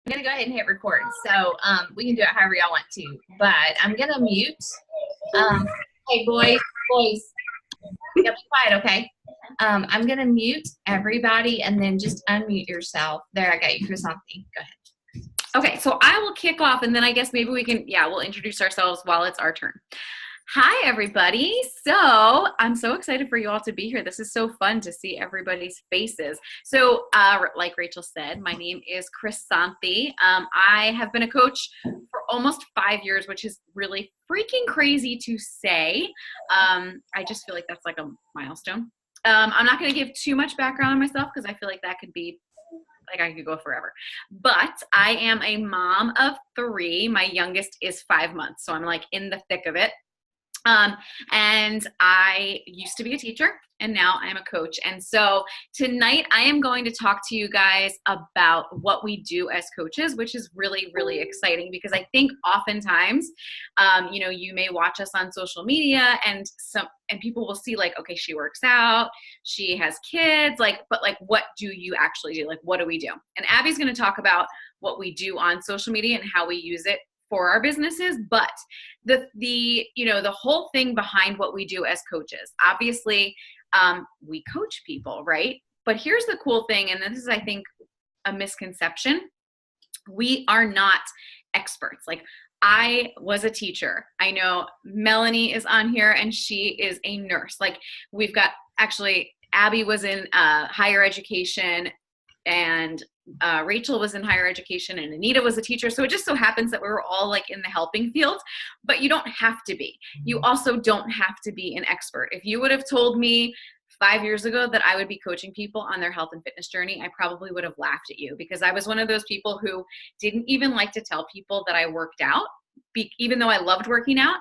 going to go ahead and hit record. So we can do it however y'all want to. But I'm going to mute. Hey, boys, you gotta be quiet, okay? I'm going to mute everybody and then just unmute yourself. There, I got you, Chrysanthi. Go ahead. Okay, so I will kick off, and then I guess maybe we can, we'll introduce ourselves while it's our turn. Hi, everybody. So I'm so excited for you all to be here. This is so fun to see everybody's faces. So like Rachel said, my name is Chrysanthi. I have been a coach for almost 5 years, which is really freaking crazy to say. I just feel like that's like a milestone. I'm not going to give too much background on myself because I feel like that could be like I could go forever. But I am a mom of 3. My youngest is 5 months. So I'm like in the thick of it. And I used to be a teacher and now I'm a coach. And so tonight I am going to talk to you guys about what we do as coaches, which is really, really exciting because I think oftentimes, you may watch us on social media and people will see like, okay, she works out, she has kids, but what do you actually do? Like, what do we do? And Abby's going to talk about what we do on social media and how we use it for our businesses, but the whole thing behind what we do as coaches, obviously, we coach people, right? But here's the cool thing, and this is, I think, a misconception. We are not experts. Like, I was a teacher. I know Melanie is on here and she is a nurse. Like, we've got, actually, Abby was in higher education and Rachel was in higher education and Anita was a teacher. So it just so happens that we were all like in the helping field, but you don't have to be. You also don't have to be an expert. If you would have told me 5 years ago that I would be coaching people on their health and fitness journey, I probably would have laughed at you because I was one of those people who didn't even like to tell people that I worked out, even though I loved working out,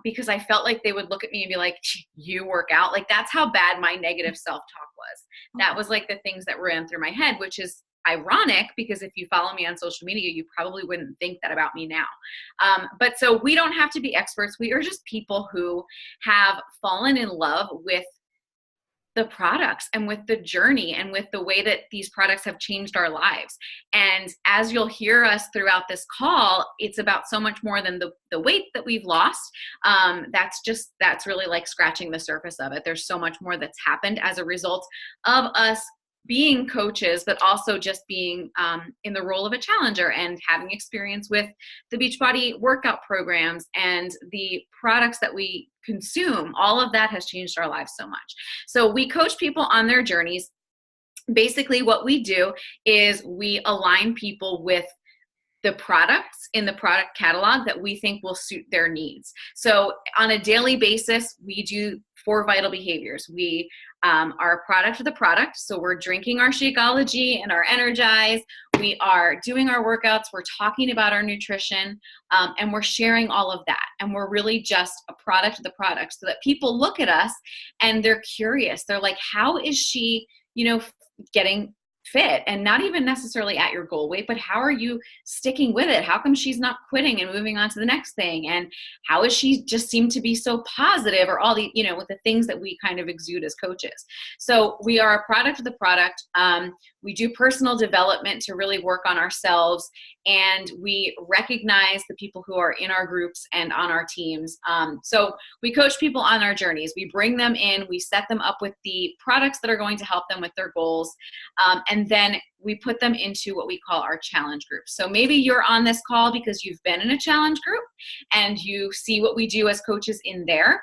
because I felt like they would look at me and be like, you work out? Like, that's how bad my negative self-talk was. That was like the things that ran through my head, which is ironic because if you follow me on social media, you probably wouldn't think that about me now. But so we don't have to be experts. We are just people who have fallen in love with the products and with the journey and with the way that these products have changed our lives. And as you'll hear us throughout this call, it's about so much more than the weight that we've lost. That's really like scratching the surface of it. There's so much more that's happened as a result of us being coaches, but also just being in the role of a challenger and having experience with the Beachbody workout programs and the products that we consume. All of that has changed our lives so much. So we coach people on their journeys. Basically, what we do is we align people with the products in the product catalog that we think will suit their needs. So on a daily basis, we do 4 vital behaviors. We are a product of the product. So we're drinking our Shakeology and our Energize. We are doing our workouts. We're talking about our nutrition, and we're sharing all of that. And we're really just a product of the product so that people look at us and they're curious. They're like, how is she, getting fit and not even necessarily at your goal weight, but how are you sticking with it? How come she's not quitting and moving on to the next thing? And how is she just seem to be so positive, or all the, with the things that we kind of exude as coaches. So we are a product of the product. We do personal development to really work on ourselves, and we recognize the people who are in our groups and on our teams. So we coach people on our journeys. We bring them in, we set them up with the products that are going to help them with their goals. And then we put them into what we call our challenge group. So maybe you're on this call because you've been in a challenge group and you see what we do as coaches in there.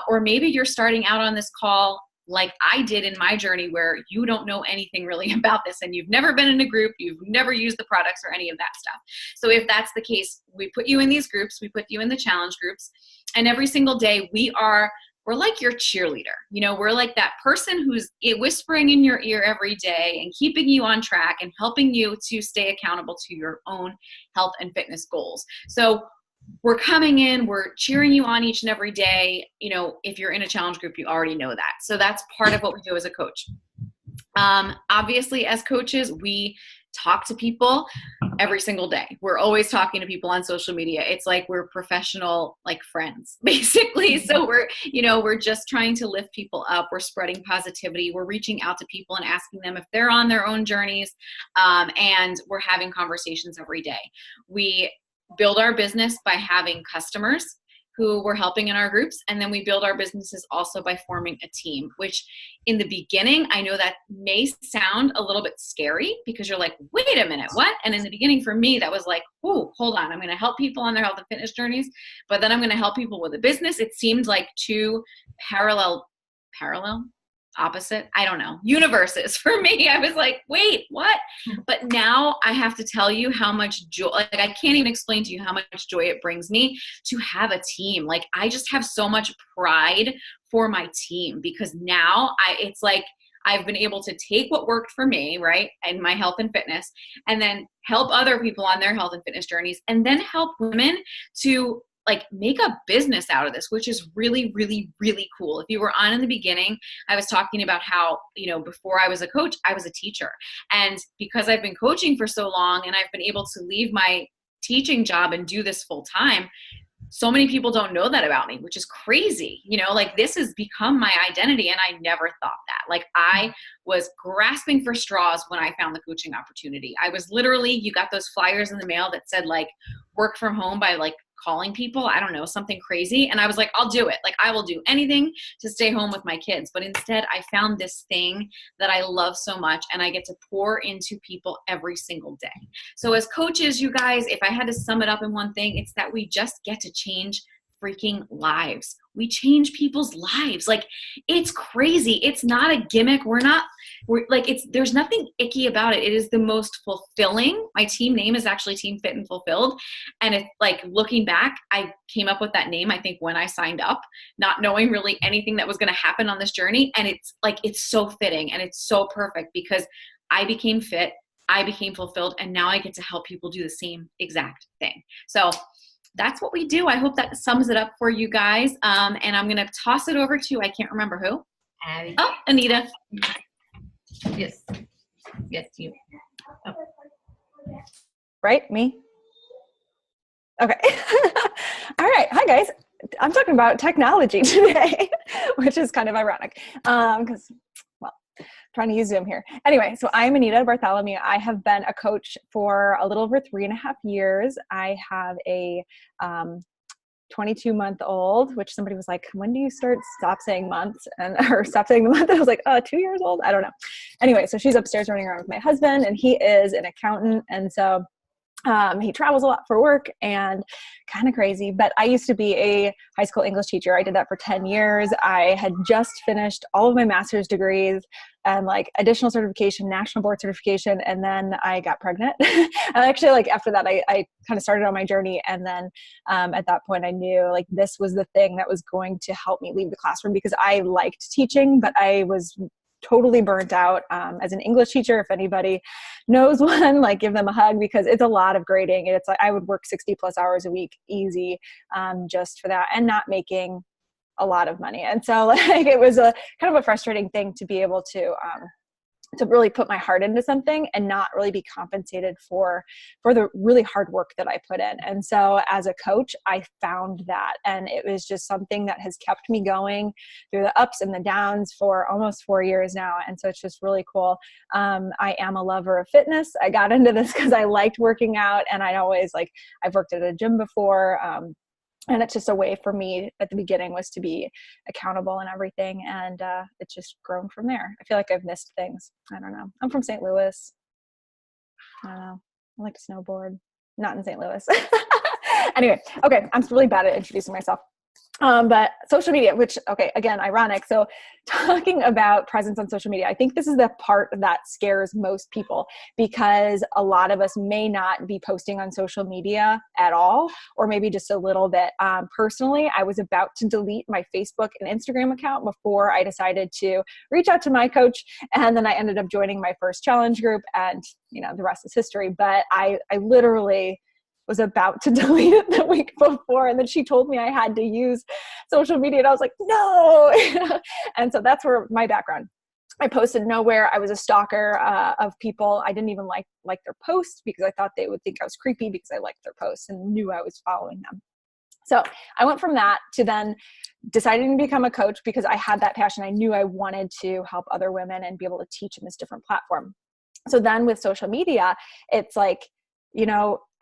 Or maybe you're starting out on this call like I did in my journey, where you don't know anything really about this and you've never been in a group, you've never used the products or any of that stuff. So if that's the case, we put you in these groups, we put you in the challenge groups, and every single day we're like your cheerleader. We're like that person who's whispering in your ear every day and keeping you on track and helping you to stay accountable to your own health and fitness goals. So we're coming in, we're cheering you on each and every day. If you're in a challenge group, you already know that. So that's part of what we do as a coach. Obviously, as coaches, we talk to people every single day. We're always talking to people on social media. It's like we're professional, like friends, basically. So we're just trying to lift people up. We're spreading positivity. We're reaching out to people and asking them if they're on their own journeys. And we're having conversations every day. We build our business by having customers who we're helping in our groups. And then we build our businesses also by forming a team, which in the beginning, I know that may sound a little bit scary because you're like, wait a minute, what? And in the beginning for me, that was like, oh, hold on. I'm going to help people on their health and fitness journeys, but then I'm going to help people with a business. It seemed like two parallel, opposite, I don't know, universes for me. I was like, wait, what? But now I have to tell you how much joy, like I can't even explain to you how much joy it brings me to have a team. Like I just have so much pride for my team because now it's like I've been able to take what worked for me, right, and my health and fitness, and then help other people on their health and fitness journeys, and then help women to like make a business out of this, which is really, really, really cool. If you were on in the beginning, I was talking about how, before I was a coach, I was a teacher. And because I've been coaching for so long and I've been able to leave my teaching job and do this full time, so many people don't know that about me, which is crazy. Like this has become my identity and I never thought that. Like I was grasping for straws when I found the coaching opportunity. I was literally, you got those flyers in the mail that said like work from home by like calling people, I don't know, something crazy. And I was like, I'll do it. Like I will do anything to stay home with my kids. But instead I found this thing that I love so much and I get to pour into people every single day. So as coaches, you guys, if I had to sum it up in one thing, it's that we just get to change freaking lives. We change people's lives. Like it's crazy. It's not a gimmick. There's nothing icky about it. It is the most fulfilling. My team name is actually Team Fit and Fulfilled. And it's like looking back, I came up with that name, I think when I signed up, not knowing really anything that was going to happen on this journey. And it's like, it's so fitting and it's so perfect because I became fit, I became fulfilled, and now I get to help people do the same exact thing. So that's what we do. I hope that sums it up for you guys. And I'm going to toss it over to, I can't remember who. Abby. Oh, Anita. Yes, you. Oh. Right? Me? Okay. All right. Hi, guys. I'm talking about technology today, which is kind of ironic because, trying to use Zoom here. Anyway, so I'm Anita Bartholomew. I have been a coach for a little over 3.5 years. I have a 22-month-old, which somebody was like, when do you stop saying months or stop saying the month? I was like, 2 years old? I don't know. Anyway, so she's upstairs running around with my husband and he is an accountant. And so he travels a lot for work and kind of crazy, but I used to be a high school English teacher. I did that for 10 years. I had just finished all of my master's degrees and like additional certification, national board certification. And then I got pregnant. And actually like after that, I kind of started on my journey. And then at that point I knew like this was the thing that was going to help me leave the classroom because I liked teaching, but I was totally burnt out as an English teacher. If anybody knows one, like give them a hug because it's a lot of grading. It's like I would work 60 plus hours a week easy just for that and not making a lot of money. And so like it was a kind of a frustrating thing to be able to really put my heart into something and not really be compensated for the really hard work that I put in. And so as a coach, I found that, and it was just something that has kept me going through the ups and the downs for almost 4 years now. And so it's just really cool. I am a lover of fitness. I got into this because I liked working out, and I've worked at a gym before. And it's just a way for me at the beginning was to be accountable and everything. And it's just grown from there. I feel like I've missed things. I don't know. I'm from St. Louis. I don't know. I like to snowboard. Not in St. Louis. Anyway, okay. I'm really bad at introducing myself. But social media, which, okay, again, ironic. So talking about presence on social media, I think this is the part that scares most people because a lot of us may not be posting on social media at all, or maybe just a little bit. Personally, I was about to delete my Facebook and Instagram account before I decided to reach out to my coach. And then I ended up joining my first challenge group and, the rest is history. But I literally was about to delete it the week before. And then she told me I had to use social media. And I was like, no. And so that's where my background. I posted nowhere. I was a stalker of people. I didn't even like their posts because I thought they would think I was creepy because I liked their posts and knew I was following them. So I went from that to then deciding to become a coach because I had that passion. I knew I wanted to help other women and be able to teach in this different platform. So then with social media, it's like,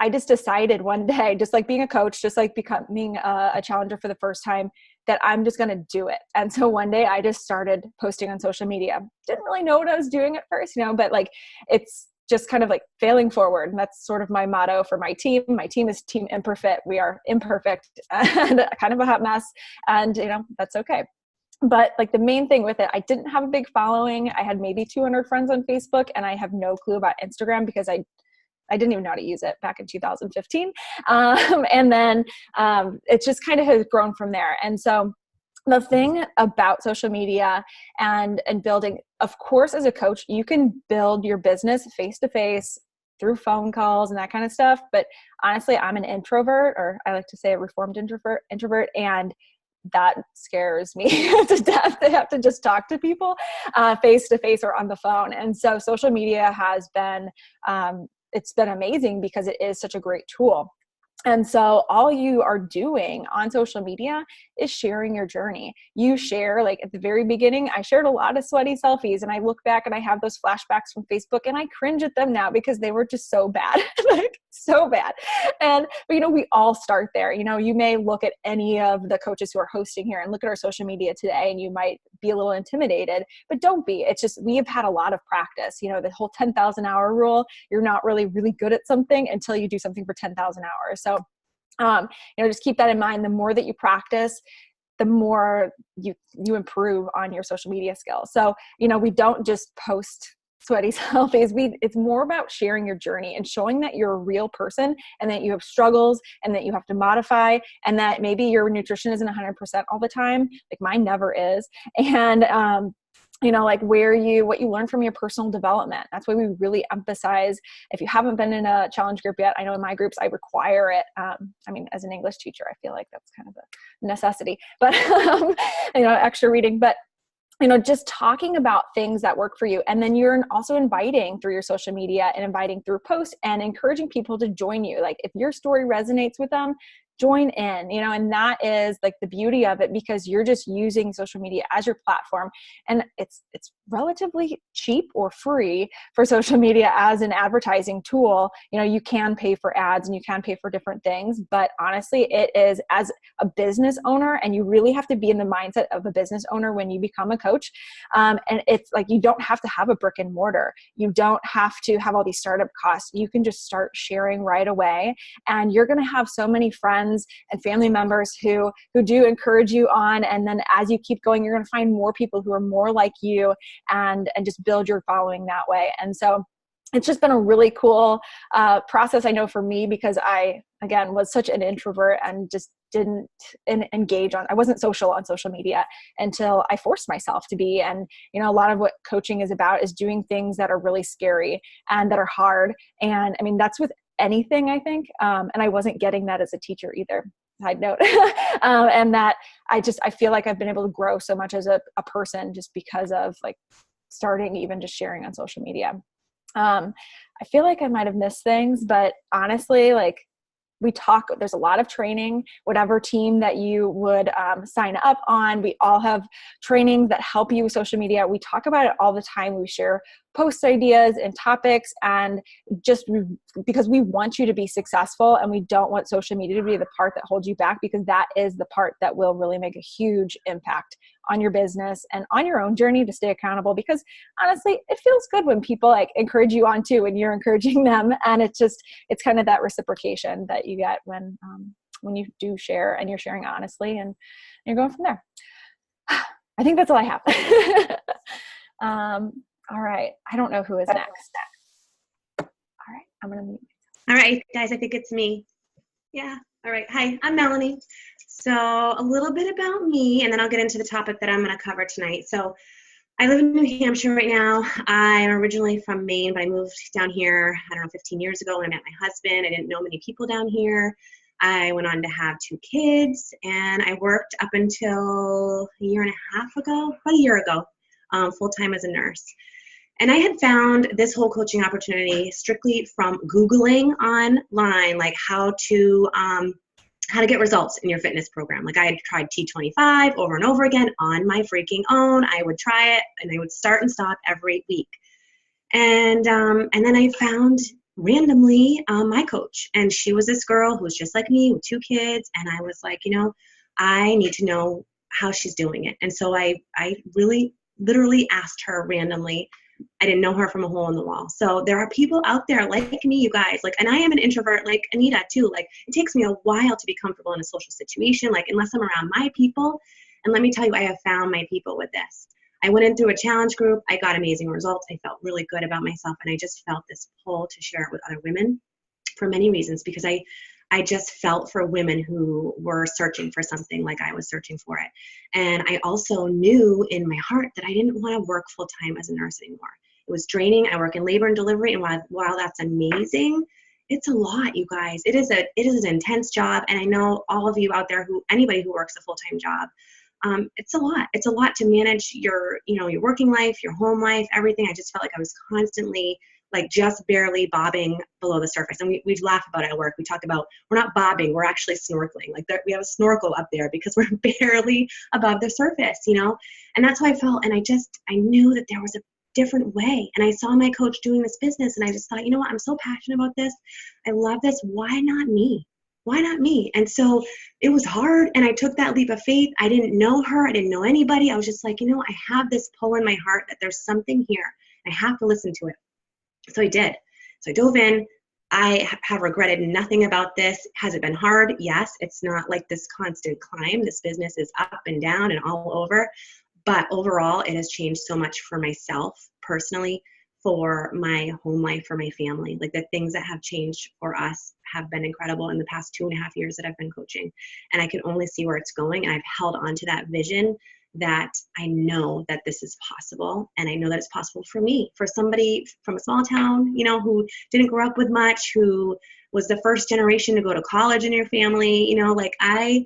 I just decided one day, just like being a coach, just like becoming a challenger for the first time, that I'm just going to do it. And so one day I just started posting on social media. Didn't really know what I was doing at first, but like, it's just kind of like failing forward. And that's sort of my motto for my team. My team is Team Imperfect. We are imperfect and kind of a hot mess. And, that's okay. But like the main thing with it, I didn't have a big following. I had maybe 200 friends on Facebook, and I have no clue about Instagram because I didn't even know how to use it back in 2015. And then it just kind of has grown from there. And so the thing about social media and building, of course, as a coach, you can build your business face-to-face through phone calls and that kind of stuff. But honestly, I'm an introvert, or I like to say a reformed introvert, and that scares me to death. They have to just talk to people face-to-face or on the phone. And so social media has been, it's been amazing because it is such a great tool. And so all you are doing on social media is sharing your journey. You share, like at the very beginning, I shared a lot of sweaty selfies, and I look back and I have those flashbacks from Facebook and I cringe at them now because they were just so bad, like so bad. But we all start there. You may look at any of the coaches who are hosting here and look at our social media today, and you might be a little intimidated, but don't be. It's just, we have had a lot of practice, the whole 10,000 hour rule. You're not really good at something until you do something for 10,000 hours. So just keep that in mind. The more that you practice, the more you improve on your social media skills. So, we don't just post sweaty selfies. It's more about sharing your journey and showing that you're a real person and that you have struggles and that you have to modify, and that maybe your nutrition isn't 100% all the time. Like mine never is. And, like what you learn from your personal development. That's why we really emphasize, if you haven't been in a challenge group yet, I know in my groups, I require it. As an English teacher, I feel like that's kind of a necessity, but, extra reading, but just talking about things that work for you. And then you're also inviting through your social media and inviting through posts and encouraging people to join you. Like if your story resonates with them, join in, and that is like the beauty of it, because you're just using social media as your platform, and it's relatively cheap or free for social media as an advertising tool. You can pay for ads and you can pay for different things, but honestly, it is, as a business owner, and you really have to be in the mindset of a business owner when you become a coach. And it's like, you don't have to have a brick and mortar. You don't have to have all these startup costs. You can just start sharing right away, and you're going to have so many friends and family members who do encourage you on. And then as you keep going, you're going to find more people who are more like you, and just build your following that way. And so it's just been a really cool process, I know, for me, because I, again, was such an introvert and just didn't engage I wasn't social on social media until I forced myself to be. And, a lot of what coaching is about is doing things that are really scary and that are hard. And that's with anything, I think. And I wasn't getting that as a teacher either, side note. And that I feel like I've been able to grow so much as a person just because of like starting, even just sharing on social media. I feel like I might've missed things, but honestly, like there's a lot of training, whatever team that you would sign up on. We all have trainings that help you with social media. We talk about it all the time. We share post ideas and topics, and just because we want you to be successful, and we don't want social media to be the part that holds you back, because that is the part that will really make a huge impact on your business and on your own journey to stay accountable. Because honestly, it feels good when people like encourage you on too, and you're encouraging them. And it's kind of that reciprocation that you get when you do share, and you're sharing honestly, and you're going from there. I think that's all I have. All right. I don't know who is next. All right. I'm going to mute. All right, guys, I think it's me. Yeah. All right. Hi, I'm Melanie. So a little bit about me, and then I'll get into the topic that I'm going to cover tonight. So I live in New Hampshire right now. I'm originally from Maine, but I moved down here, 15 years ago when I met my husband. I didn't know many people down here. I went on to have 2 kids, and I worked up until about a year ago, full-time as a nurse. And I had found this whole coaching opportunity strictly from Googling online, like how to get results in your fitness program. Like I had tried T25 over and over again on my freaking own. I would try it and I would start and stop every week. And then I found randomly my coach, and she was this girl who was just like me with 2 kids. And I was like, I need to know how she's doing it. And so I really literally asked her randomly. I didn't know her from a hole in the wall. So there are people out there like me, you guys, like, and I am an introvert like Anita too. Like it takes me a while to be comfortable in a social situation, like unless I'm around my people. And let me tell you, I have found my people with this. I went in through a challenge group. I got amazing results. I felt really good about myself. And I just felt this pull to share it with other women for many reasons, because I just felt for women who were searching for something like I was searching for it. And I also knew in my heart that I didn't want to work full time as a nurse anymore. It was draining. I work in labor and delivery. And while that's amazing, it's a lot, you guys. It is an intense job. And I know all of you out there, anybody who works a full-time job, it's a lot. It's a lot to manage your working life, your home life, everything. I just felt like I was constantly like just barely bobbing below the surface. And we laugh about it at work. We talk about, we're not bobbing, we're actually snorkeling. Like we have a snorkel up there because we're barely above the surface, And that's how I felt. And I knew that there was a different way. And I saw my coach doing this business, and I just thought, you know what, I'm so passionate about this. I love this. Why not me? Why not me? And so it was hard, and I took that leap of faith. I didn't know her. I didn't know anybody. I was just like, I have this pull in my heart that there's something here. I have to listen to it. So I did. So I dove in. I have regretted nothing about this. Has it been hard? Yes. It's not like this constant climb. This business is up and down and all over. But overall, it has changed so much for myself personally, for my home life, for my family. Like the things that have changed for us have been incredible in the past 2.5 years that I've been coaching. And I can only see where it's going. And I've held on to that vision that I know that this is possible. And I know that it's possible for me, for somebody from a small town, who didn't grow up with much, who was the first generation to go to college in your family. Like I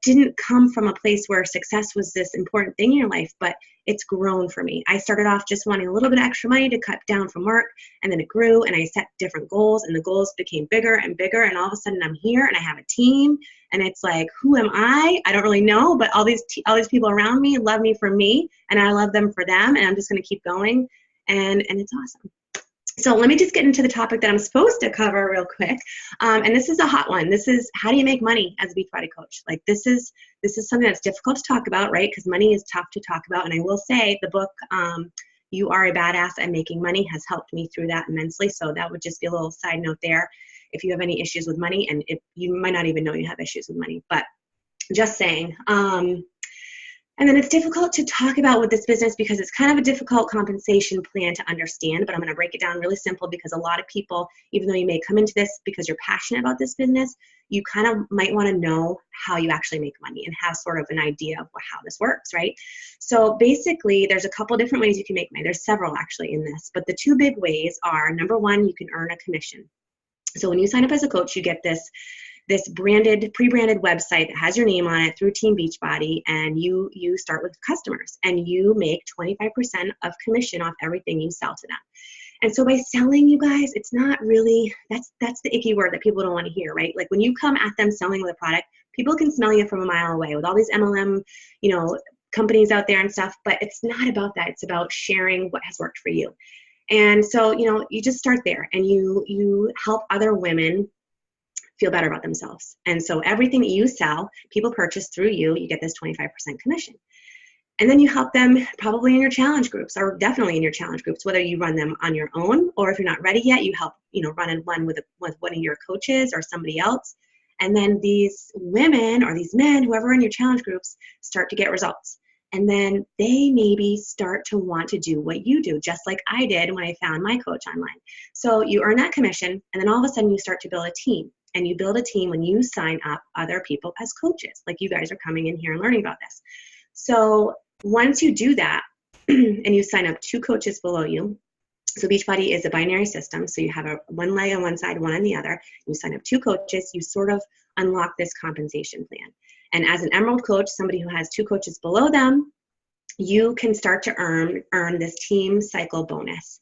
didn't come from a place where success was this important thing in your life, but it's grown for me. I started off just wanting a little bit of extra money to cut down from work, and then it grew, and I set different goals, and the goals became bigger and bigger, and all of a sudden I'm here and I have a team, and it's like, who am I? I don't really know, but all these people around me love me for me, and I love them for them, and I'm just going to keep going, and it's awesome. So let me just get into the topic that I'm supposed to cover real quick. And this is a hot one. This is, how do you make money as a Beachbody coach? Like this is something that's difficult to talk about, right? Because money is tough to talk about. And I will say the book, You Are a Badass at Making Money, has helped me through that immensely. So that would just be a little side note there. If you have any issues with money, and you might not even know you have issues with money, but just saying. And then it's difficult to talk about with this business because it's kind of a difficult compensation plan to understand, but I'm going to break it down really simple, because a lot of people, even though you may come into this because you're passionate about this business, you kind of might want to know how you actually make money and have sort of an idea of how this works, right? So basically, there's a couple different ways you can make money. There's several actually in this, but the 2 big ways are, number 1, you can earn a commission. So when you sign up as a coach, you get this pre-branded website that has your name on it through Team Beachbody, and you start with customers, and you make 25% of commission off everything you sell to them. And so by selling, you guys, it's not really, that's the icky word that people don't want to hear, right? Like when you come at them selling the product, people can smell you from a mile away with all these MLM, companies out there and stuff, but it's not about that. It's about sharing what has worked for you. And so, you just start there, and you help other women feel better about themselves. And so everything that you sell, people purchase through you, you get this 25% commission. And then you help them probably in your challenge groups, or definitely in your challenge groups, whether you run them on your own, or if you're not ready yet, you help, run one with one of your coaches or somebody else. And then these women or these men, whoever are in your challenge groups, start to get results. And then they maybe start to want to do what you do, just like I did when I found my coach online. So you earn that commission, and then all of a sudden you start to build a team. And you build a team when you sign up other people as coaches, like you guys are coming in here and learning about this. So once you do that, and you sign up 2 coaches below you, so Beachbody is a binary system, so you have one leg on one side, one on the other. You sign up 2 coaches, you sort of unlock this compensation plan. And as an Emerald coach, somebody who has 2 coaches below them, you can start to earn this team cycle bonus.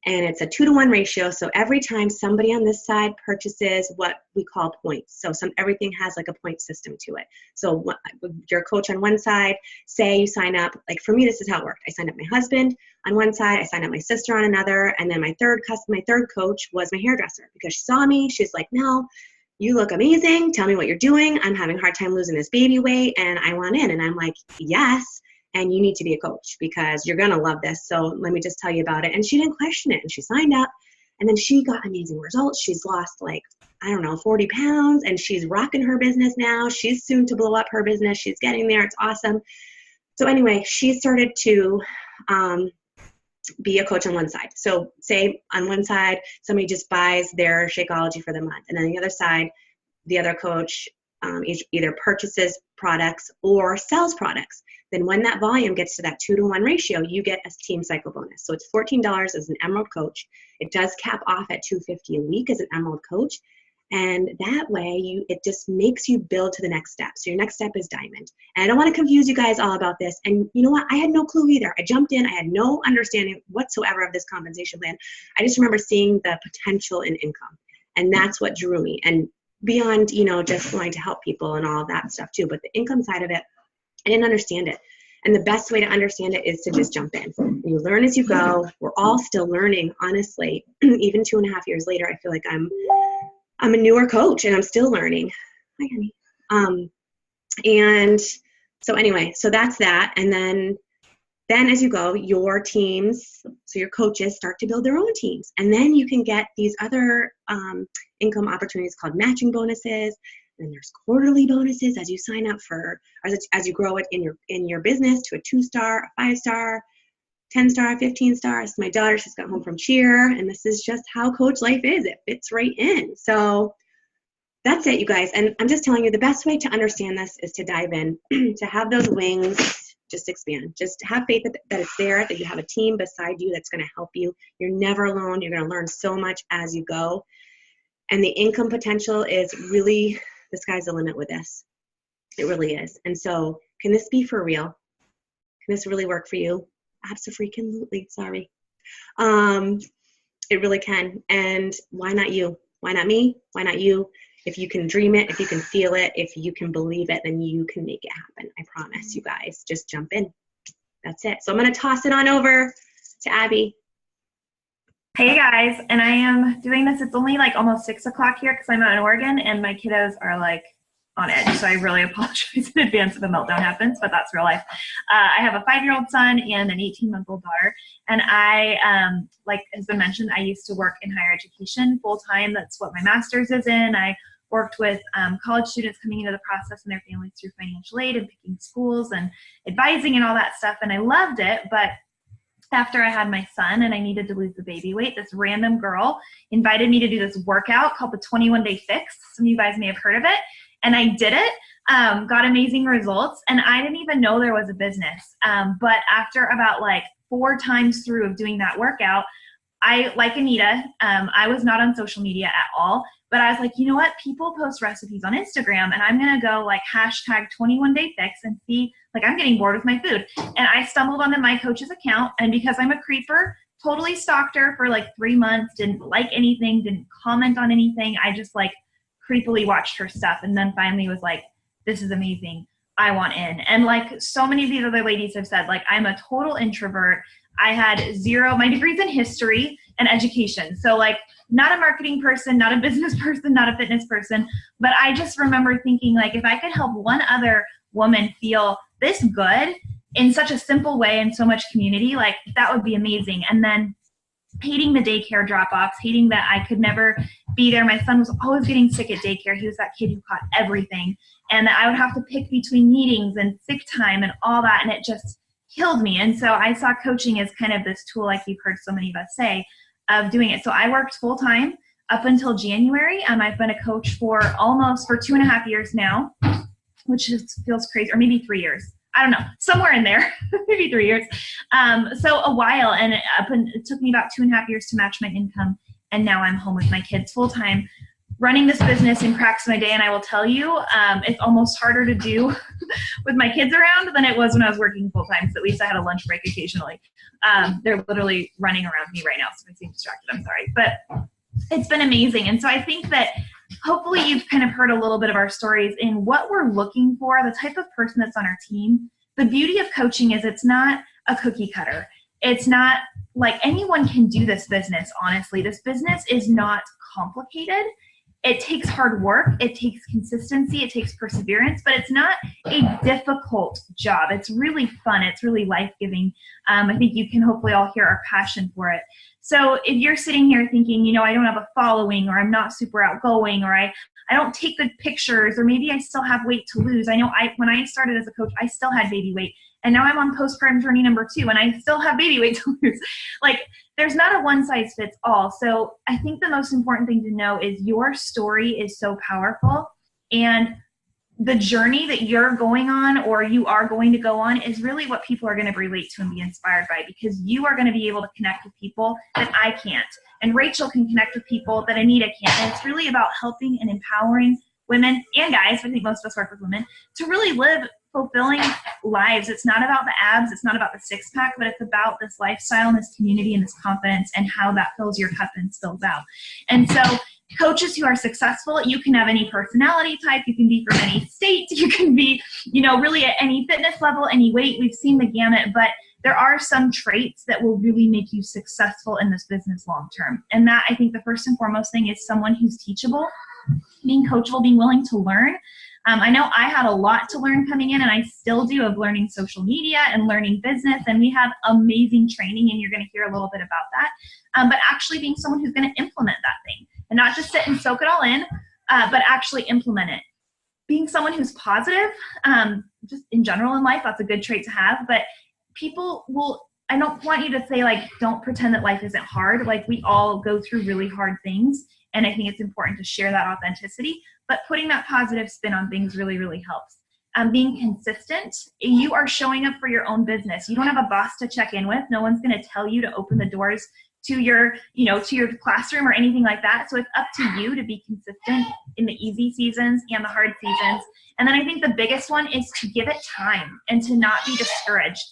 And it's a 2-to-1 ratio. So every time somebody on this side purchases what we call points. So everything has like a point system to it. So your coach on one side, say you sign up, like for me, this is how it worked. I signed up my husband on one side, I signed up my sister on another. And then my third coach was my hairdresser, because she saw me. She's like, "No, you look amazing. Tell me what you're doing. I'm having a hard time losing this baby weight and I want in." And I'm like, "Yes. And you need to be a coach because you're going to love this. So let me just tell you about it." And she didn't question it. And she signed up. And then she got amazing results. She's lost 40 pounds. And she's rocking her business now. She's soon to blow up her business. She's getting there. It's awesome. So anyway, she started to be a coach on one side. So say on one side, somebody just buys their Shakeology for the month. And on the other side, the other coach either purchases products or sells products. Then when that volume gets to that 2-to-1 ratio, you get a team cycle bonus. So it's $14 as an Emerald coach. It does cap off at $250 a week as an Emerald coach. And that way it just makes you build to the next step. So your next step is Diamond. And I don't want to confuse you guys all about this. And you know what? I had no clue either. I jumped in. I had no understanding whatsoever of this compensation plan. I just remember seeing the potential in income. And that's what drew me. And beyond, just wanting to help people and all of that stuff too. But the income side of it, I didn't understand it. And the best way to understand it is to just jump in. You learn as you go. We're all still learning, honestly. Even 2.5 years later, I feel like I'm a newer coach and I'm still learning. Hi, honey. And so anyway, so that's that. And then as you go, your teams, so your coaches start to build their own teams. And then you can get these other income opportunities called matching bonuses. And there's quarterly bonuses as you sign up for, as you grow it in your business to a 2-star, a 5-star, 10-star, 15-star. So my daughter, she's got home from cheer, and this is just how coach life is. It fits right in. So that's it, you guys. And I'm just telling you, the best way to understand this is to dive in, to have those wings just expand. Just have faith that it's there, that you have a team beside you that's going to help you. You're never alone. You're going to learn so much as you go. And the income potential is really, the sky's the limit with this. It really is. And so can this be for real? Can this really work for you? Absolutely. Sorry. It really can. And why not you? Why not me? Why not you? If you can dream it, if you can feel it, if you can believe it, then you can make it happen. I promise you guys. Just jump in. That's it. So I'm going to toss it on over to Abby. Hey guys, and I am doing this. It's only almost 6 o'clock here because I'm out in Oregon and my kiddos are on edge. So I really apologize in advance if a meltdown happens, but that's real life. I have a 5-year-old son and an 18-month-old daughter. And I, like has been mentioned, I used to work in higher education full time. That's what my master's is in. I worked with college students coming into the process and their families through financial aid and picking schools and advising and all that stuff. And I loved it. But after I had my son and I needed to lose the baby weight, this random girl invited me to do this workout called the 21-Day Fix. Some of you guys may have heard of it. And I did it, got amazing results. And I didn't even know there was a business. But after about 4 times through of doing that workout, like Anita, I was not on social media at all. But I was like, you know what? People post recipes on Instagram, and I'm going to go hashtag 21-Day Fix and see, I'm getting bored with my food. And I stumbled onto my coach's account, and because I'm a creeper, totally stalked her for 3 months, didn't like anything, didn't comment on anything. I just creepily watched her stuff, and then finally was like, this is amazing. I want in. And so many of these other ladies have said, I'm a total introvert. I had my degree's in history and education. So not a marketing person, not a business person, not a fitness person. But I just remember thinking if I could help one other woman feel this good in such a simple way and so much community, that would be amazing. And then hating the daycare drop-offs, hating that I could never be there. My son was always getting sick at daycare. He was that kid who caught everything. And I would have to pick between meetings and sick time and all that. And it just killed me. And so I saw coaching as kind of this tool, like you've heard so many of us say, of doing it. So I worked full time up until January. I've been a coach for 2.5 years now, which feels crazy, or maybe 3 years. I don't know, somewhere in there, maybe 3 years. So a while, and it took me about 2.5 years to match my income. And now I'm home with my kids full time, running this business in cracks my day. And I will tell you, it's almost harder to do with my kids around than it was when I was working full time. So at least I had a lunch break occasionally. They're literally running around me right now, so I seem distracted. I'm sorry, but it's been amazing. And so I think that hopefully you've kind of heard a little bit of our stories in what we're looking for, the type of person that's on our team. The beauty of coaching is it's not a cookie cutter. It's not like anyone can do this business, honestly. This business is not complicated. It takes hard work. It takes consistency. It takes perseverance, but it's not a difficult job. It's really fun. It's really life-giving. I think you can hopefully all hear our passion for it. So if you're sitting here thinking, you know, I don't have a following, or I'm not super outgoing, or I don't take good pictures, or maybe I still have weight to lose. I know when I started as a coach, I still had baby weight. And now I'm on postpartum journey number 2, and I still have baby weight to lose. Like, there's not a one size fits all. So I think the most important thing to know is your story is so powerful, and the journey that you're going on or you are going to go on is really what people are going to relate to and be inspired by, because you are going to be able to connect with people that I can't. And Rachel can connect with people that Anita can't. And it's really about helping and empowering women and guys, I think most of us work with women, to really live fulfilling lives. It's not about the abs, it's not about the six pack, but it's about this lifestyle and this community and this confidence and how that fills your cup and spills out. And so coaches who are successful, you can have any personality type, you can be from any state, you can be, you know, really at any fitness level, any weight. We've seen the gamut, but there are some traits that will really make you successful in this business long term. And that, I think, the first and foremost thing is someone who's teachable, being coachable, being willing to learn. I know I had a lot to learn coming in, and I still do, of learning social media and learning business, and we have amazing training, and you're going to hear a little bit about that. But actually being someone who's going to implement that thing, and not just sit and soak it all in, but actually implement it. Being someone who's positive, just in general in life, that's a good trait to have, but people will, I don't want you to say, like, don't pretend that life isn't hard. Like, we all go through really hard things, and I think it's important to share that authenticity, but putting that positive spin on things really, really helps. Being consistent, you are showing up for your own business. You don't have a boss to check in with. No one's going to tell you to open the doors to your, you know, to your classroom or anything like that. So it's up to you to be consistent in the easy seasons and the hard seasons. And then I think the biggest one is to give it time and to not be discouraged.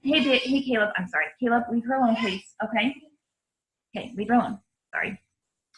Hey, Caleb, I'm sorry. Caleb, leave her alone, please. Okay, leave her alone. Sorry.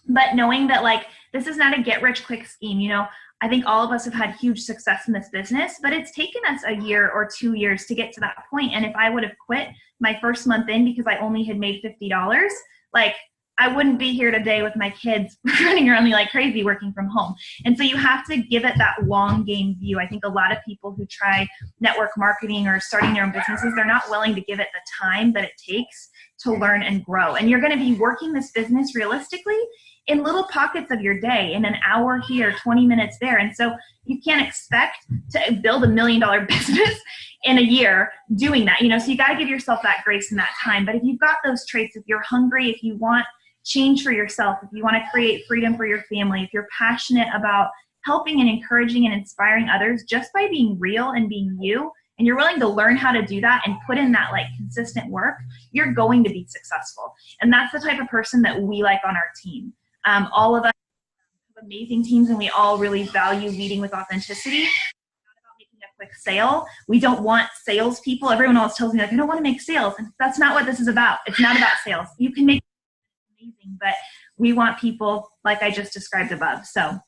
But knowing that, like, this is not a get-rich-quick scheme. You know, I think all of us have had huge success in this business, but it's taken us a year or 2 years to get to that point. And if I would have quit my first month in because I only had made $50, like, I wouldn't be here today with my kids running around me like crazy working from home. And so you have to give it that long game view. I think a lot of people who try network marketing or starting their own businesses, they're not willing to give it the time that it takes to learn and grow. And you're going to be working this business realistically in little pockets of your day, in an hour here, 20 minutes there. And so you can't expect to build $1 million business in a year doing that, you know, so you got to give yourself that grace and that time. But if you've got those traits, if you're hungry, if you want change for yourself, if you want to create freedom for your family, if you're passionate about helping and encouraging and inspiring others just by being real and being you, and you're willing to learn how to do that and put in that, like, consistent work, you're going to be successful. And that's the type of person that we like on our team. All of us have amazing teams, and we all really value leading with authenticity. It's not about making a quick sale. We don't want salespeople. Everyone else tells me, like, I don't want to make sales. And that's not what this is about. It's not about sales. You can make it amazing, but we want people like I just described above. So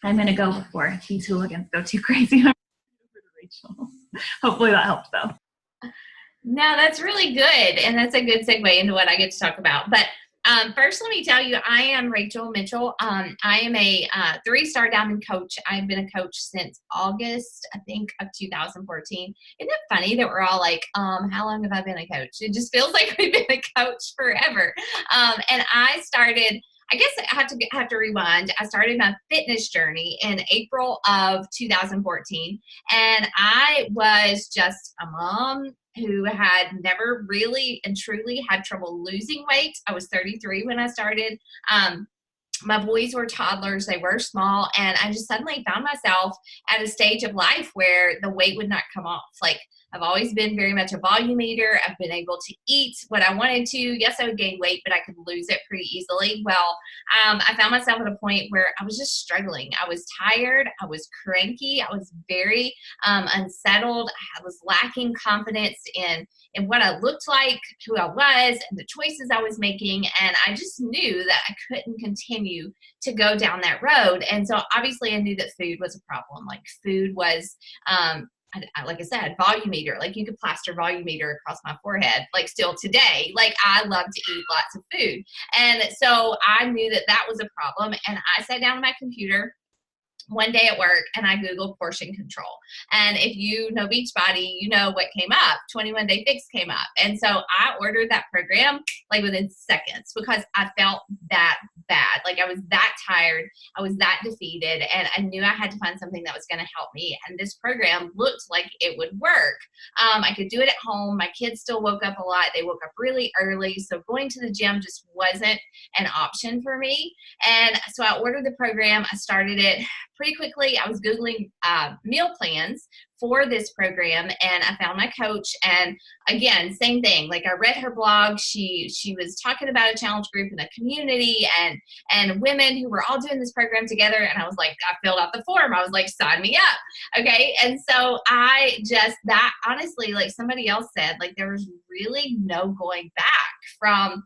I'm going to go before these hooligans go too crazy. Rachel. Hopefully that helped, though. No, that's really good. And that's a good segue into what I get to talk about. But first, let me tell you, I am Rachel Mitchell. I am a 3-star diamond coach. I've been a coach since August, I think, of 2014. Isn't it funny that we're all like, how long have I been a coach? It just feels like we've been a coach forever. And I started, I guess I have to rewind. I started my fitness journey in April of 2014. And I was just a mom who had never really and truly had trouble losing weight. I was 33 when I started. my boys were toddlers, they were small, and I just suddenly found myself at a stage of life where the weight would not come off. Like, I've always been very much a volume eater. I've been able to eat what I wanted to. Yes, I would gain weight, but I could lose it pretty easily. Well, I found myself at a point where I was just struggling. I was tired. I was cranky. I was very unsettled. I was lacking confidence in what I looked like, who I was, and the choices I was making. And I just knew that I couldn't continue to go down that road. And so obviously I knew that food was a problem. Like, food was, like I said, volume eater. Like, you could plaster volume eater across my forehead, like, still today. Like, I love to eat lots of food. And so I knew that that was a problem. And I sat down on my computer one day at work and I Googled portion control. And if you know Beachbody, you know what came up. 21 Day Fix came up. And so I ordered that program like within seconds because I felt that bad. Like, I was that tired. I was that defeated. And I knew I had to find something that was going to help me. And this program looked like it would work. I could do it at home. My kids still woke up a lot. They woke up really early. So going to the gym just wasn't an option for me. And so I ordered the program. I started it pretty quickly. I was Googling meal plans for this program, and I found my coach. And again, same thing. Like, I read her blog. She was talking about a challenge group in a community and women who were all doing this program together. And I was like, I filled out the form. I was like, sign me up. Okay. And so that honestly, like somebody else said, like, there was really no going back from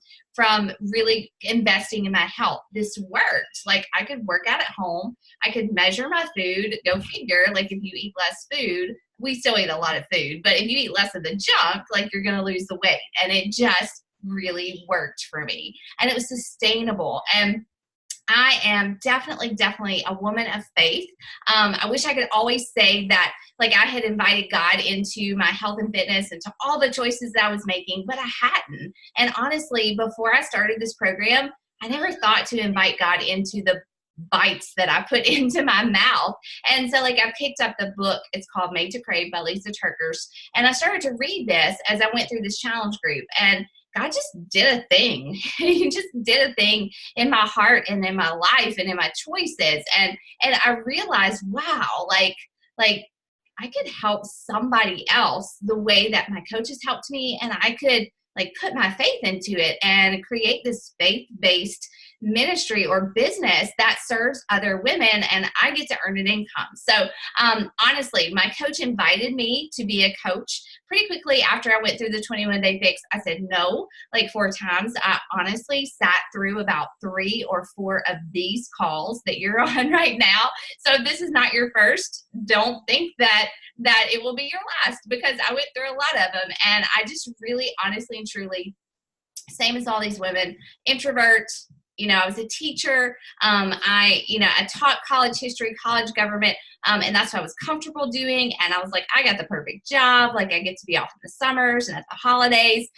really investing in my health. This worked. Like, I could work out at home. I could measure my food. Go figure. Like, if you eat less food, we still eat a lot of food, but if you eat less of the junk, like, you're going to lose the weight. And it just really worked for me. And it was sustainable. And I am definitely a woman of faith. I wish I could always say that, like, I had invited God into my health and fitness and to all the choices that I was making, but I hadn't. And honestly, before I started this program, I never thought to invite God into the bites that I put into my mouth. And so, like, I picked up the book. It's called Made to Crave by Lisa TerKeurst. And I started to read this as I went through this challenge group. And God just did a thing. He just did a thing in my heart and in my life and in my choices. And I realized, wow, like I could help somebody else the way that my coaches helped me. And I could, like, put my faith into it and create this faith-based ministry or business that serves other women, and I get to earn an income. So honestly, my coach invited me to be a coach pretty quickly after I went through the 21 Day Fix. I said no, like 4 times. I honestly sat through about 3 or 4 of these calls that you're on right now. So if this is not your first, don't think that it will be your last, because I went through a lot of them. And I just really, honestly and truly, same as all these women, introvert. You know, I was a teacher. I taught college history, college government, and that's what I was comfortable doing. And I was like, I got the perfect job. Like, I get to be off in the summers and at the holidays.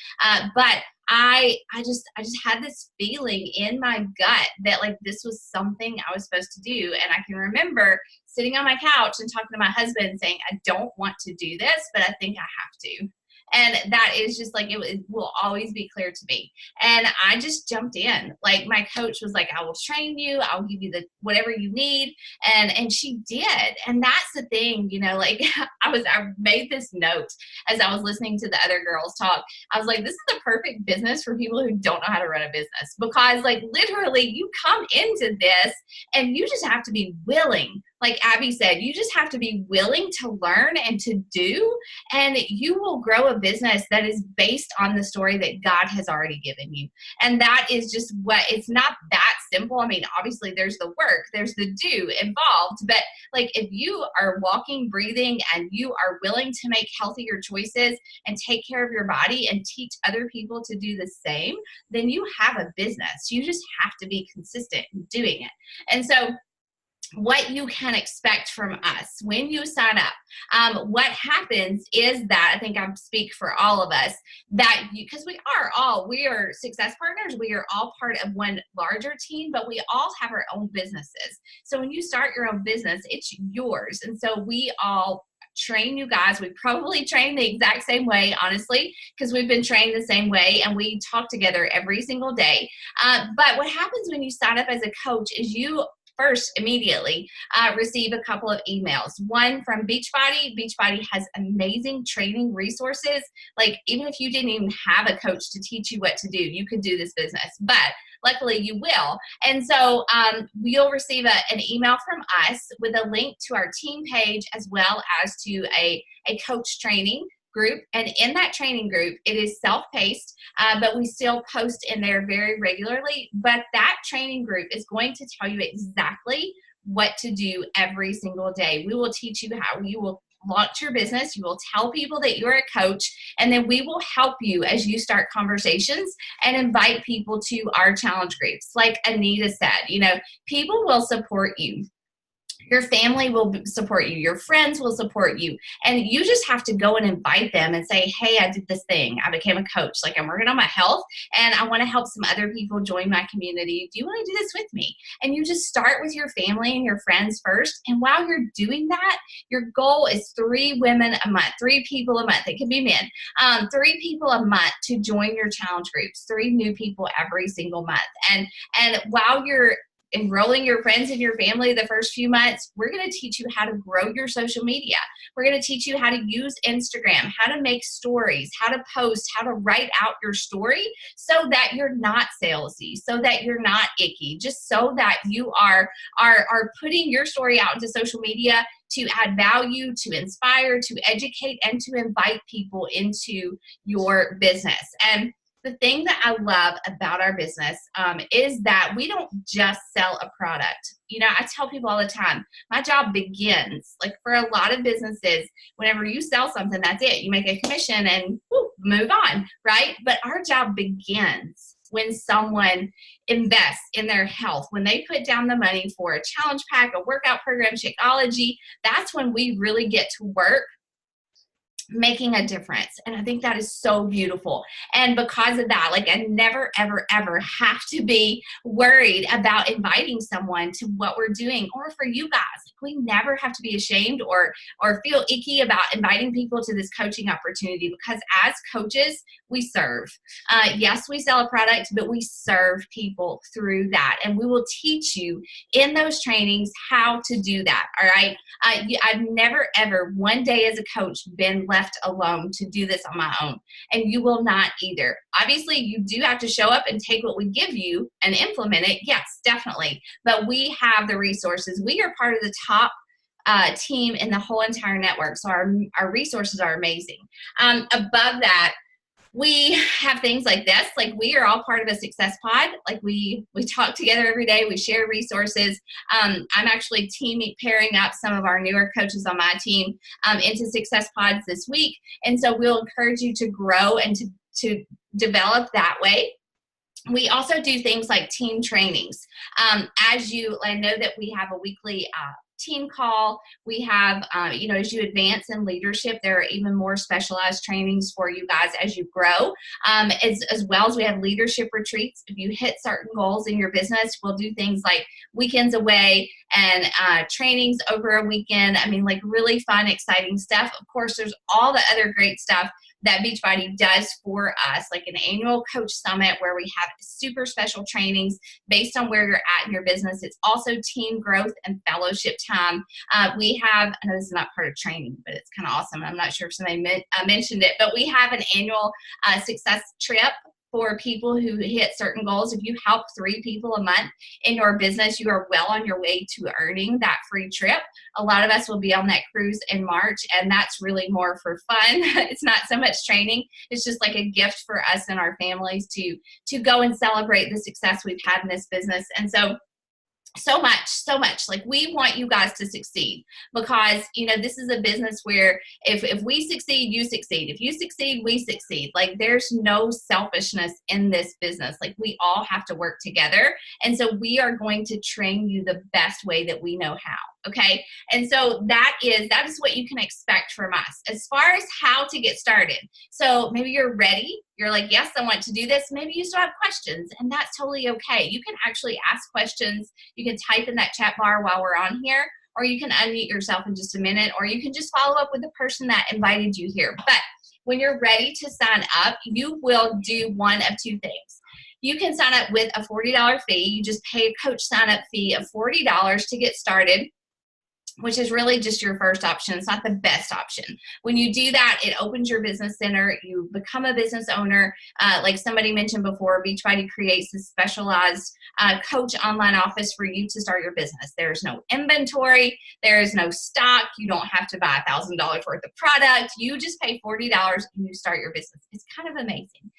But I just had this feeling in my gut that, like, this was something I was supposed to do. And I can remember sitting on my couch and talking to my husband saying, I don't want to do this, but I think I have to. And that is just like, it will always be clear to me. And I just jumped in. Like, my coach was like, I will train you. I'll give you whatever you need. And she did. And that's the thing, you know, like, I made this note as I was listening to the other girls talk. I was like, this is the perfect business for people who don't know how to run a business, because, like, literally you come into this and you just have to be willing. Like Abby said, you just have to be willing to learn and to do, and you will grow a business that is based on the story that God has already given you. And that is just it's not that simple. I mean, obviously there's the work, there's the do involved, but, like, if you are walking, breathing, and you are willing to make healthier choices and take care of your body and teach other people to do the same, then you have a business. You just have to be consistent in doing it. And so, what you can expect from us when you sign up, what happens is that, I think I speak for all of us, that because we are success partners, we are all part of one larger team, but we all have our own businesses. So when you start your own business, it's yours. And so we all train you guys. We probably train the exact same way, honestly, because we've been trained the same way and we talk together every single day. But what happens when you sign up as a coach is you first immediately receive a couple of emails. One from Beachbody. Beachbody has amazing training resources. Like, even if you didn't even have a coach to teach you what to do, you could do this business. But luckily you will. And so you'll receive an email from us with a link to our team page, as well as to a coach training group. And in that training group, it is self-paced, but we still post in there very regularly. But that training group is going to tell you exactly what to do every single day. We will teach you how you will launch your business. You will tell people that you're a coach, and then we will help you as you start conversations and invite people to our challenge groups. Like Anita said, you know, people will support you. Your family will support you. Your friends will support you. And you just have to go and invite them and say, hey, I did this thing. I became a coach. Like, I'm working on my health and I want to help some other people join my community. Do you want to do this with me? And you just start with your family and your friends first. And while you're doing that, your goal is 3 women a month, 3 people a month. It could be men. 3 people a month to join your challenge groups, 3 new people every single month. And while you're enrolling your friends and your family the first few months, we're going to teach you how to grow your social media. We're going to teach you how to use Instagram, how to make stories, how to post, how to write out your story so that you're not salesy, so that you're not icky, just so that you are putting your story out into social media to add value, to inspire, to educate, and to invite people into your business. And the thing that I love about our business is that we don't just sell a product. You know, I tell people all the time, my job begins, like for a lot of businesses, whenever you sell something, that's it. You make a commission and move on, right? But our job begins when someone invests in their health, when they put down the money for a challenge pack, a workout program, Shakeology. That's when we really get to work making a difference. And I think that is so beautiful. And because of that, like, I never, ever, ever have to be worried about inviting someone to what we're doing. Or for you guys, like, we never have to be ashamed or feel icky about inviting people to this coaching opportunity, because as coaches, we serve. Yes, we sell a product, but we serve people through that. And we will teach you in those trainings how to do that. All right. I've never, ever one day as a coach been left alone to do this on my own. And you will not either. Obviously, you do have to show up and take what we give you and implement it. Yes, definitely. But we have the resources. We are part of the top team in the whole entire network. So our resources are amazing. Above that, we have things like this. Like, we are all part of a success pod. Like, we talk together every day. We share resources. I'm actually pairing up some of our newer coaches on my team into success pods this week. And so we'll encourage you to grow and to develop that way. We also do things like team trainings. I know that we have a weekly team call. We have, as you advance in leadership, there are even more specialized trainings for you guys as you grow, as well as we have leadership retreats. If you hit certain goals in your business, we'll do things like weekends away and trainings over a weekend. I mean, like, really fun, exciting stuff. Of course, there's all the other great stuff that Beachbody does for us, like an annual coach summit where we have super special trainings based on where you're at in your business. It's also team growth and fellowship time. We have, I know this is not part of training, but it's kind of awesome. I'm not sure if somebody mentioned it, but we have an annual success trip for people who hit certain goals. If you help 3 people a month in your business, you are well on your way to earning that free trip. A lot of us will be on that cruise in March, and that's really more for fun. It's not so much training. It's just like a gift for us and our families to go and celebrate the success we've had in this business. And so much. Like, we want you guys to succeed, because, this is a business where if we succeed, you succeed. If you succeed, we succeed. Like, there's no selfishness in this business. Like, we all have to work together. And so we are going to train you the best way that we know how. Okay. And so that is what you can expect from us as far as how to get started. So maybe you're ready. You're like, yes, I want to do this. Maybe you still have questions, and that's totally okay. You can actually ask questions. You can type in that chat bar while we're on here, or you can unmute yourself in just a minute, or you can just follow up with the person that invited you here. But when you're ready to sign up, you will do one of two things. You can sign up with a $40 fee. You just pay a coach sign-up fee of $40 to get started, which is really just your first option. It's not the best option. When you do that, it opens your business center. You become a business owner. Like somebody mentioned before, Beachbody creates a specialized coach online office for you to start your business. There's no inventory. There is no stock. You don't have to buy $1,000 worth of product. You just pay $40 and you start your business. It's kind of amazing.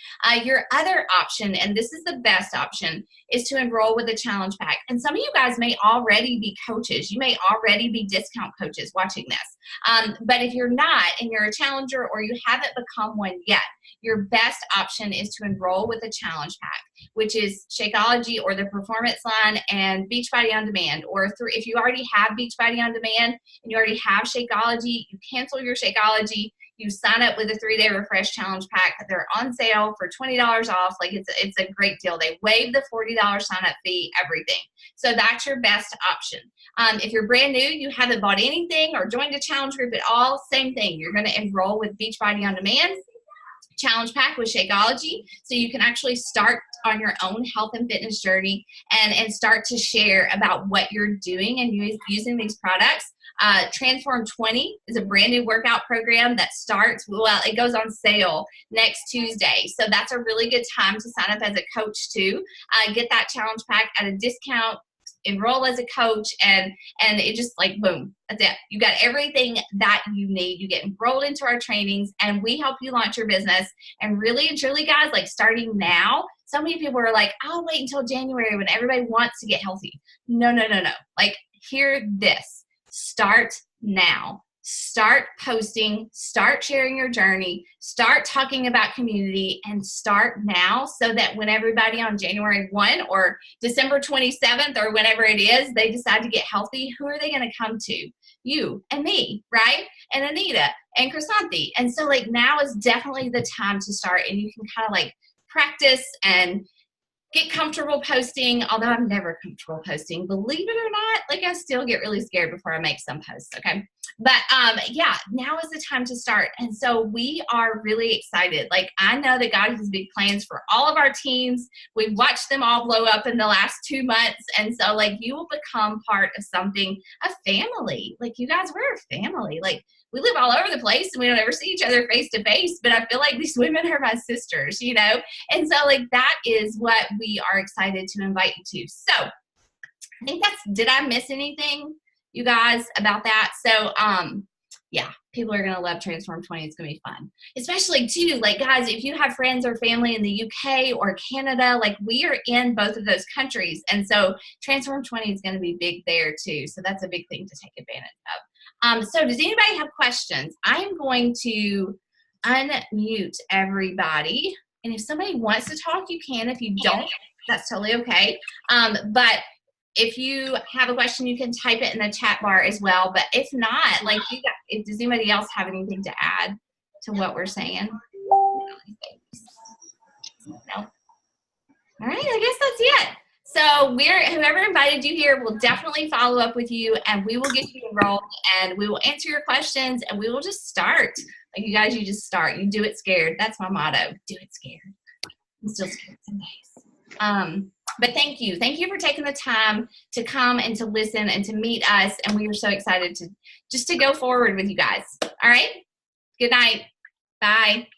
Your other option, and this is the best option, is to enroll with a challenge pack. And some of you guys may already be coaches. You may already be discount coaches watching this. But if you're not, and you're a challenger or you haven't become one yet, your best option is to enroll with a challenge pack, which is Shakeology or the Performance Line and Beachbody On Demand. Or if you already have Beachbody On Demand and you already have Shakeology, you cancel your Shakeology, you sign up with a 3-day refresh challenge pack. They're on sale for $20 off. Like it's a great deal. They waive the $40 sign up fee, everything. So that's your best option. If you're brand new, you haven't bought anything or joined a challenge group at all, same thing. You're going to enroll with Beachbody On Demand challenge pack with Shakeology, so you can actually start on your own health and fitness journey and start to share about what you're doing and using these products. Transform 20 is a brand new workout program that starts, well, it goes on sale next Tuesday. So that's a really good time to sign up as a coach too. Get that challenge pack at a discount, enroll as a coach, and it just like, boom, that's it. You got everything that you need. You get enrolled into our trainings and we help you launch your business. And really and truly, guys, like starting now, so many people are like, I'll wait until January when everybody wants to get healthy. No. Like, hear this. Start now. Start posting, start sharing your journey, start talking about community, and start now so that when everybody on January 1 or December 27th or whenever it is, they decide to get healthy, who are they going to come to? You and me, right? And Anita and Krisanthi. And so like now is definitely the time to start, and you can kind of like practice and get comfortable posting, although I'm never comfortable posting, believe it or not. Like I still get really scared before I make some posts, okay? But yeah, now is the time to start. And so we are really excited. Like I know that God has big plans for all of our teams. We've watched them all blow up in the last 2 months. And so like you will become part of something, a family. Like you guys, we're a family. Like we live all over the place and we don't ever see each other face to face, but I feel like these women are my sisters, you know? And so like that is what we are excited to invite you to. So I think did I miss anything, you guys, about that? So yeah, people are going to love Transform 20. It's going to be fun. Especially too, like guys, if you have friends or family in the UK or Canada, like we are in both of those countries. And so Transform 20 is going to be big there too. So that's a big thing to take advantage of. So does anybody have questions? I am going to unmute everybody. And if somebody wants to talk, you can. If you don't, that's totally okay. But if you have a question, you can type it in the chat bar as well. But if not, like, does anybody else have anything to add to what we're saying? No. All right, I guess that's it. So whoever invited you here will definitely follow up with you, and we will get you enrolled, and we will answer your questions, and we will just start. Like you guys, you just start. You do it scared. That's my motto. Do it scared. I'm still scared some days. But thank you. Thank you for taking the time to come and to listen and to meet us. And we are so excited to go forward with you guys. All right. Good night. Bye.